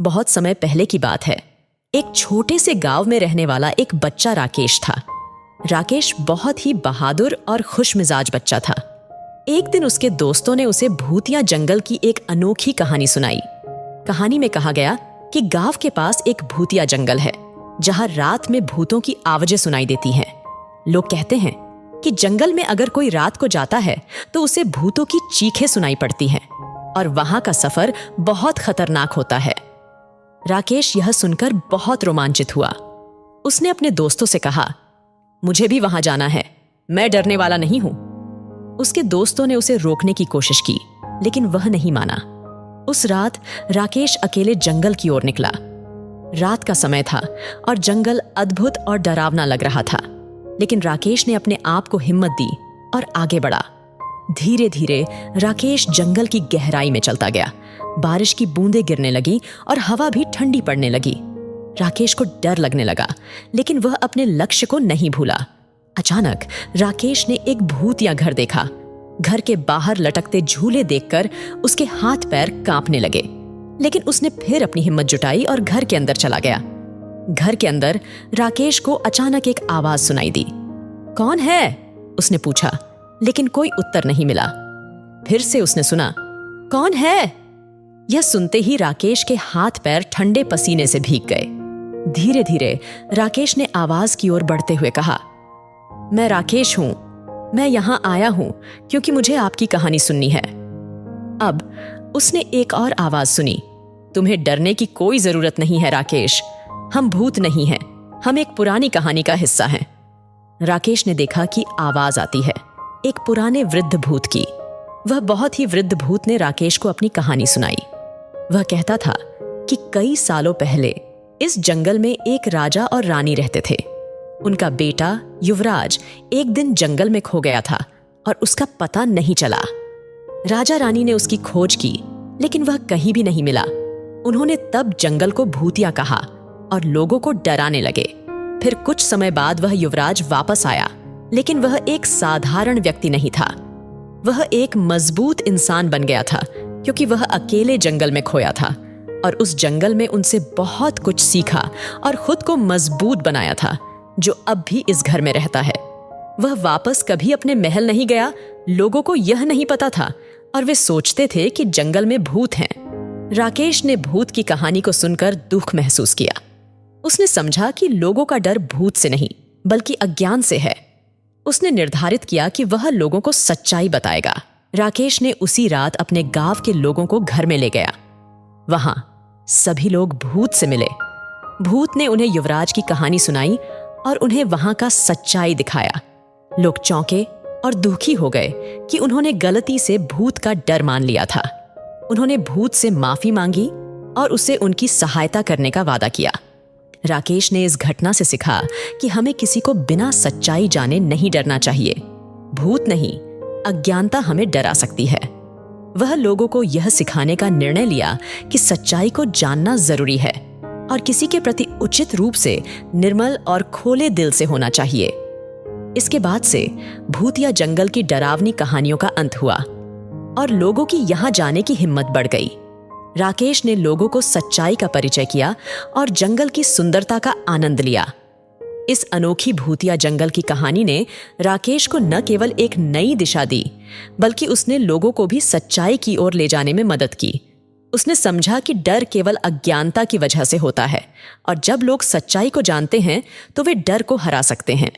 बहुत समय पहले की बात है। एक छोटे से गांव में रहने वाला एक बच्चा राकेश था। राकेश बहुत ही बहादुर और खुशमिजाज बच्चा था। एक दिन उसके दोस्तों ने उसे भूतिया जंगल की एक अनोखी कहानी सुनाई। कहानी में कहा गया कि गांव के पास एक भूतिया जंगल है जहां रात में भूतों की आवाजें सुनाई देती हैं। लोग कहते हैं कि जंगल में अगर कोई रात को जाता है तो उसे भूतों की चीखें सुनाई पड़ती हैं और वहां का सफर बहुत खतरनाक होता है। राकेश यह सुनकर बहुत रोमांचित हुआ। उसने अपने दोस्तों से कहा, मुझे भी वहां जाना है, मैं डरने वाला नहीं हूं। उसके दोस्तों ने उसे रोकने की कोशिश की, लेकिन वह नहीं माना। उस रात राकेश अकेले जंगल की ओर निकला। रात का समय था और जंगल अद्भुत और डरावना लग रहा था, लेकिन राकेश ने अपने आप को हिम्मत दी और आगे बढ़ा। धीरे धीरे राकेश जंगल की गहराई में चलता गया। बारिश की बूंदें गिरने लगी और हवा भी ठंडी पड़ने लगी। राकेश को डर लगने लगा, लेकिन वह अपने लक्ष्य को नहीं भूला। अचानक राकेश ने एक भूतिया घर देखा। घर के बाहर लटकते झूले देखकर उसके हाथ पैर कांपने लगे, लेकिन उसने फिर अपनी हिम्मत जुटाई और घर के अंदर चला गया। घर के अंदर राकेश को अचानक एक आवाज सुनाई दी। कौन है? उसने पूछा, लेकिन कोई उत्तर नहीं मिला। फिर से उसने सुना, कौन है? यह सुनते ही राकेश के हाथ पैर ठंडे पसीने से भीग गए। धीरे धीरे राकेश ने आवाज की ओर बढ़ते हुए कहा, मैं राकेश हूं, मैं यहां आया हूं क्योंकि मुझे आपकी कहानी सुननी है। अब उसने एक और आवाज सुनी, तुम्हें डरने की कोई जरूरत नहीं है राकेश, हम भूत नहीं हैं, हम एक पुरानी कहानी का हिस्सा हैं। राकेश ने देखा कि आवाज आती है एक पुराने वृद्ध भूत की। वह बहुत ही वृद्ध भूत ने राकेश को अपनी कहानी सुनाई। वह कहता था कि कई सालों पहले इस जंगल में एक राजा और रानी रहते थे। उनका बेटा युवराज एक दिन जंगल में खो गया था और उसका पता नहीं चला। राजा रानी ने उसकी खोज की, लेकिन वह कहीं भी नहीं मिला। उन्होंने तब जंगल को भूतिया कहा और लोगों को डराने लगे। फिर कुछ समय बाद वह युवराज वापस आया, लेकिन वह एक साधारण व्यक्ति नहीं था। वह एक मजबूत इंसान बन गया था, क्योंकि वह अकेले जंगल में खोया था और उस जंगल में उनसे बहुत कुछ सीखा और खुद को मजबूत बनाया था, जो अब भी इस घर में रहता है। वह वापस कभी अपने महल नहीं गया। लोगों को यह नहीं पता था और वे सोचते थे कि जंगल में भूत हैं। राकेश ने भूत की कहानी को सुनकर दुख महसूस किया। उसने समझा कि लोगों का डर भूत से नहीं, बल्कि अज्ञान से है। उसने निर्धारित किया कि वह लोगों को सच्चाई बताएगा। राकेश ने उसी रात अपने गांव के लोगों को घर में ले गया। वहां सभी लोग भूत से मिले। भूत ने उन्हें युवराज की कहानी सुनाई और उन्हें वहां का सच्चाई दिखाया। लोग चौंके और दुखी हो गए कि उन्होंने गलती से भूत का डर मान लिया था। उन्होंने भूत से माफी मांगी और उसे उनकी सहायता करने का वादा किया। राकेश ने इस घटना से सीखा कि हमें किसी को बिना सच्चाई जाने नहीं डरना चाहिए। भूत नहीं, अज्ञानता हमें डरा सकती है। वह लोगों को यह सिखाने का निर्णय लिया कि सच्चाई को जानना जरूरी है और किसी के प्रति उचित रूप से निर्मल और खोले दिल से होना चाहिए। इसके बाद से भूतिया जंगल की डरावनी कहानियों का अंत हुआ और लोगों की यहां जाने की हिम्मत बढ़ गई। राकेश ने लोगों को सच्चाई का परिचय किया और जंगल की सुंदरता का आनंद लिया। इस अनोखी भूतिया जंगल की कहानी ने राकेश को न केवल एक नई दिशा दी, बल्कि उसने लोगों को भी सच्चाई की ओर ले जाने में मदद की। उसने समझा कि डर केवल अज्ञानता की वजह से होता है और जब लोग सच्चाई को जानते हैं तो वे डर को हरा सकते हैं।